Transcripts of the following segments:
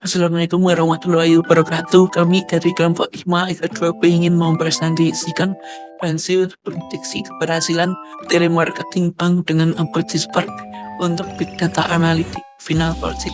Assalamualaikum warahmatullahi wabarakatuh. Kami dari kelompok 5 IK2 ingin mempresentasikan hasil prediksi keberhasilan telemarketing bank dengan Apache Spark untuk Big Data Analytics Final Project.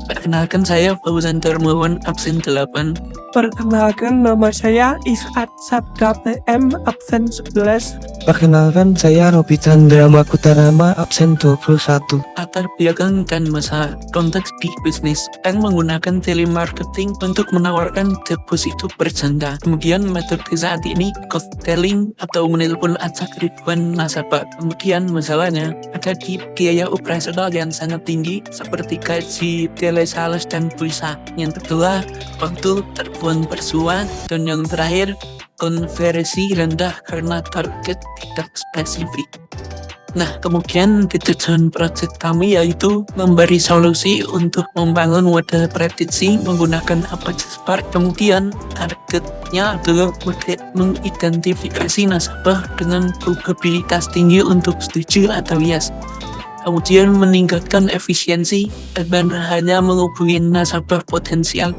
Perkenalkan, saya Fauzan Darmawan, absen 8. Perkenalkan, nama saya Isat Sabda PM, absen 11. Perkenalkan, saya Robi Chandra Makutarama, absen 21. Latar belakang dan masa konteks di bisnis yang menggunakan telemarketing untuk menawarkan deposito berjangka. Kemudian metode saat ini cold calling atau menelpon acak ribuan nasabah. Kemudian masalahnya ada di biaya operasional yang sangat tinggi seperti gaji, telesales dan pulsa. Yang kedua, waktu terbuang persuan, dan yang terakhir, konversi rendah karena target tidak spesifik. Nah, kemudian tujuan proyek kami yaitu memberi solusi untuk membangun model prediksi menggunakan Apache Spark. Kemudian targetnya adalah mengidentifikasi nasabah dengan probabilitas tinggi untuk setuju atau yes. Kemudian meningkatkan efisiensi dan hanya menghubungi nasabah potensial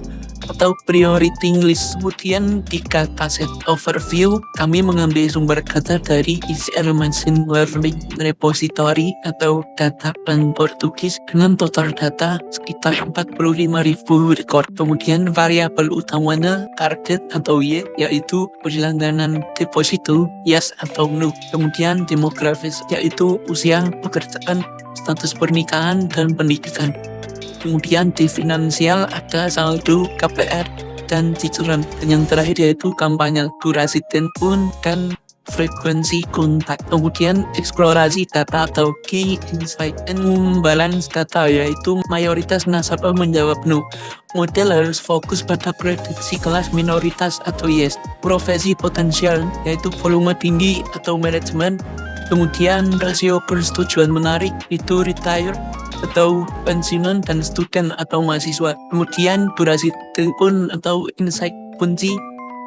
atau priority list. Kemudian di dataset overview, kami mengambil sumber data dari ECR Machine Learning Repository atau data bank Portugis dengan total data sekitar 45.000 record. Kemudian variabel utamanya target atau Y, yaitu perlangganan deposito, yes atau no. Kemudian demografis, yaitu usia, pekerjaan, status pernikahan, dan pendidikan. Kemudian di finansial ada saldo, KPR, dan cicilan. Dan yang terakhir yaitu kampanye, durasi telepon, dan frekuensi kontak. Kemudian eksplorasi data atau key insight and balance data, yaitu mayoritas nasabah menjawab no. Model harus fokus pada prediksi kelas minoritas atau yes. Profesi potensial, yaitu volume tinggi atau manajemen. Kemudian rasio persetujuan menarik, itu retire atau pensiunan dan student atau mahasiswa. Kemudian durasi telepon atau insight kunci,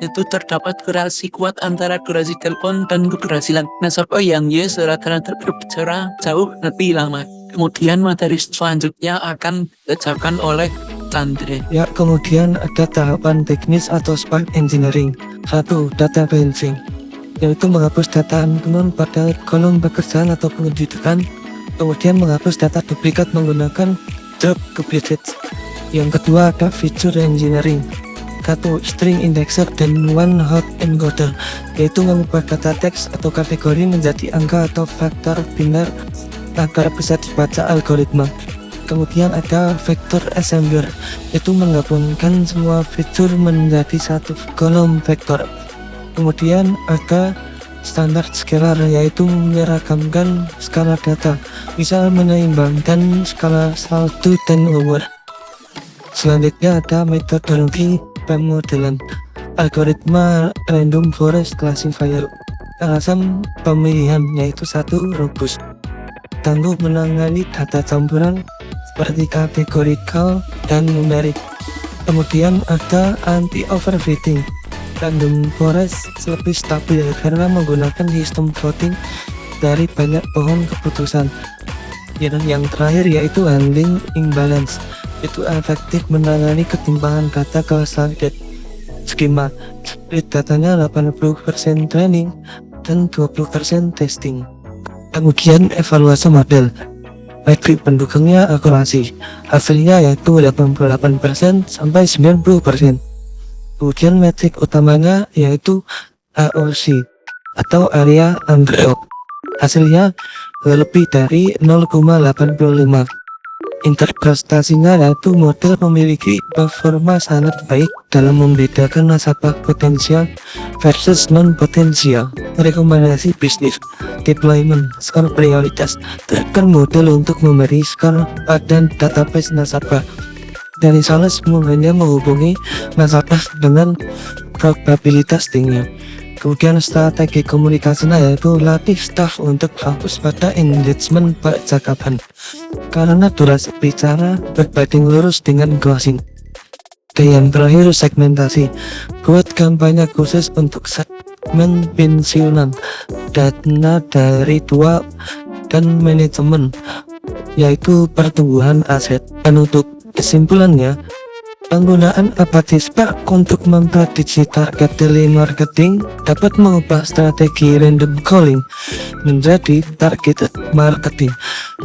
itu terdapat korelasi kuat antara durasi telepon dan keberhasilan. Nasabah yang yes rata-rata berbicara jauh lebih lama. Kemudian materi selanjutnya akan dibacakan oleh Chandra. Ya, kemudian ada tahapan teknis atau Spark Engineering. 1. Data cleansing, yaitu menghapus data unknown pada kolom pekerjaan atau pengedudukan. Kemudian menghapus data duplikat menggunakan job duplicates. Yang kedua ada feature engineering. 1. String indexer dan one hot encoder, yaitu mengubah data teks atau kategori menjadi angka atau faktor biner agar bisa dibaca algoritma. Kemudian ada vector assembler, yaitu menggabungkan semua fitur menjadi satu kolom vektor. Kemudian ada standar scalar, yaitu menyeragamkan skala data, bisa menyeimbangkan skala saldo dan umur. Selanjutnya ada metodologi pemodelan, algoritma random forest classifier. Alasan pemilihan yaitu 1. Robust, tangguh menangani data campuran seperti kategorikal dan numerik. Kemudian ada anti overfitting, random forest lebih stabil karena menggunakan sistem voting dari banyak pohon keputusan. Yang terakhir yaitu handling imbalance, itu efektif menangani ketimpangan data ke target skema. Split datanya 80% training dan 20% testing. Kemudian evaluasi model, metrik pendukungnya akurasi, hasilnya yaitu 88% sampai 90%. Kemudian metrik utamanya yaitu AOC atau area under op, hasilnya lebih dari 0,85. Interpretasinya yaitu model memiliki performa sangat baik dalam membedakan nasabah potensial versus non potensial. Rekomendasi bisnis, deployment, skor prioritas, tekan model untuk memberi skor pada database nasabah. Dari sales hanya menghubungi nasabah dengan probabilitas tinggi. Kemudian strategi komunikasinya yaitu latih staff untuk fokus pada engagement percakapan karena durasi bicara berbanding lurus dengan closing. Dan yang terakhir segmentasi, buat kampanye khusus untuk segmen pensiunan, dana dari tua dan manajemen, yaitu pertumbuhan aset. Dan untuk kesimpulannya, Penggunaan apatis Spark untuk memprediksi target telemarketing dapat mengubah strategi random calling menjadi targeted marketing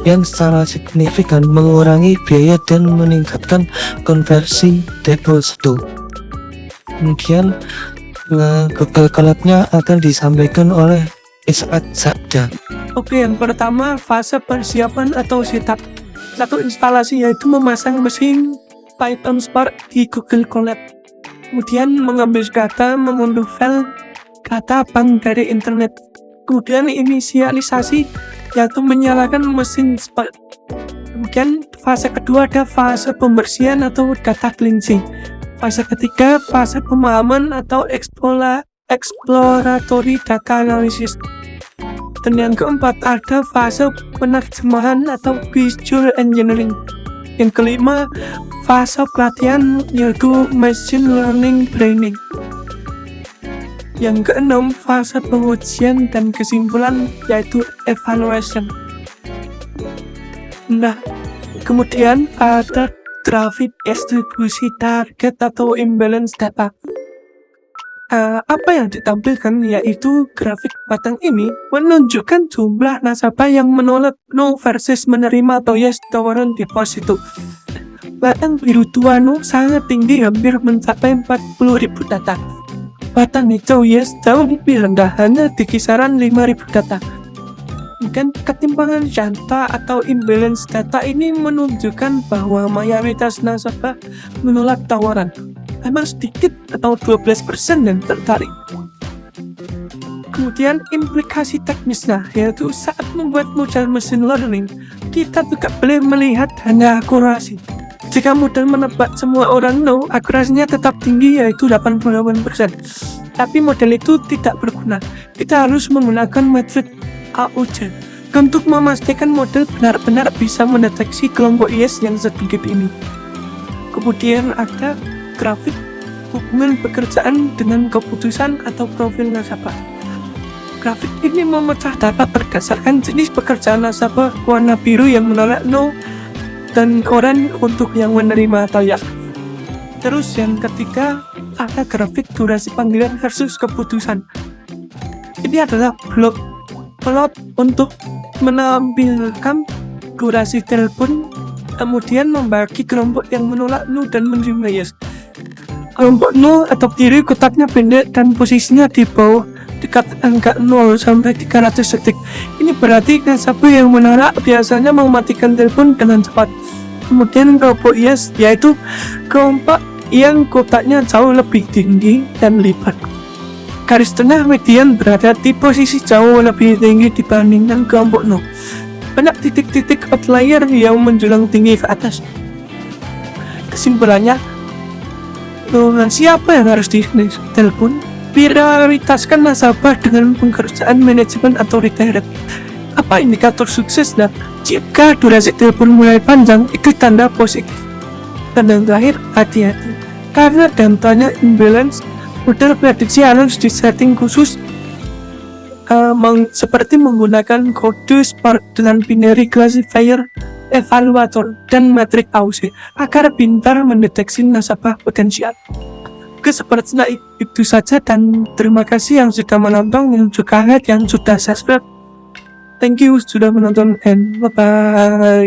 yang secara signifikan mengurangi biaya dan meningkatkan konversi deposito. Kemudian Google Colab-nya akan disampaikan oleh Iskat Sabda. Oke, yang pertama fase persiapan atau setup. Satu instalasi yaitu memasang mesin Python Spark di Google Colab. Kemudian mengambil data, mengunduh file data bank dari internet. Kemudian inisialisasi yaitu menyalakan mesin Spark. Kemudian fase kedua ada fase pembersihan atau data cleansing. Fase ketiga fase pemahaman atau exploratory data analysis. Dan yang keempat ada fase penerjemahan atau visual engineering. Yang kelima fase pelatihan yaitu machine learning training. Yang keenam fase pengujian dan kesimpulan yaitu evaluation. Nah, kemudian ada grafik distribusi target atau imbalance data. Apa yang ditampilkan yaitu grafik batang ini menunjukkan jumlah nasabah yang menolak no versus menerima atau yes tawaran deposito. Batang biru tua no sangat tinggi, hampir mencapai 40.000 data. Batang hijau yes jauh lebih rendah, hanya di kisaran 5.000 data. Dan ketimpangan data atau imbalance data ini menunjukkan bahwa mayoritas nasabah menolak tawaran. Memang sedikit atau 12% yang tertarik. Kemudian implikasi teknisnya yaitu saat membuat model machine learning, kita juga boleh melihat hanya akurasi. Jika model menebak semua orang no, akurasinya tetap tinggi yaitu 88%. Tapi model itu tidak berguna. Kita harus menggunakan metode AUJ untuk memastikan model benar-benar bisa mendeteksi kelompok yes yang sedikit ini. Kemudian ada grafik hubungan pekerjaan dengan keputusan atau profil nasabah. Grafik ini memecah data berdasarkan jenis pekerjaan nasabah, warna biru yang menolak no dan oranye untuk yang menerima atau ya. Terus yang ketiga ada grafik durasi panggilan versus keputusan. Ini adalah plot untuk menampilkan durasi telepon, kemudian membagi kelompok yang menolak no dan menerima yes. Kelompok 0 atau kiri kotaknya pendek dan posisinya di bawah dekat angka 0 sampai 300 detik. Ini berarti nasabah yang menolak biasanya mematikan telepon dengan cepat. Kemudian kelompok yes yaitu kelompok yang kotaknya jauh lebih tinggi dan lipat. Garis tengah median berada di posisi jauh lebih tinggi dibandingkan kelompok 0. Banyak titik-titik outlier yang menjulang tinggi ke atas. Kesimpulannya, siapa yang harus ditelepon? Prioritaskan nasabah dengan pekerjaan manajemen atau retirement. Apa indikator suksesnya? Jika durasi telepon mulai panjang, itu tanda positif. Dan yang terakhir, hati-hati. Karena datanya imbalance, model prediksi harus disetting khusus seperti menggunakan kode Spark dengan binary classifier, evaluator, dan metrik AUC agar pintar mendeteksi nasabah potensial. Sepertinya itu saja dan terima kasih yang sudah menonton, yang juga yang sudah subscribe. Thank you sudah menonton and bye bye.